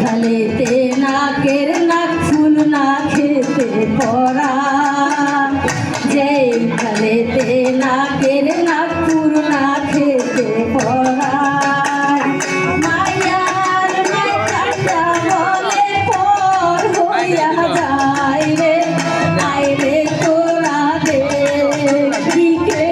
খালেতে নাকের নাক ফুল না খেতে পড়া, যেই খালেতে নাকের নাক ফুল না খেতে পড়া। মায়ার মাইকাটা বলে পর হইয়া যায় রে, আইরে তোরা দেখি কে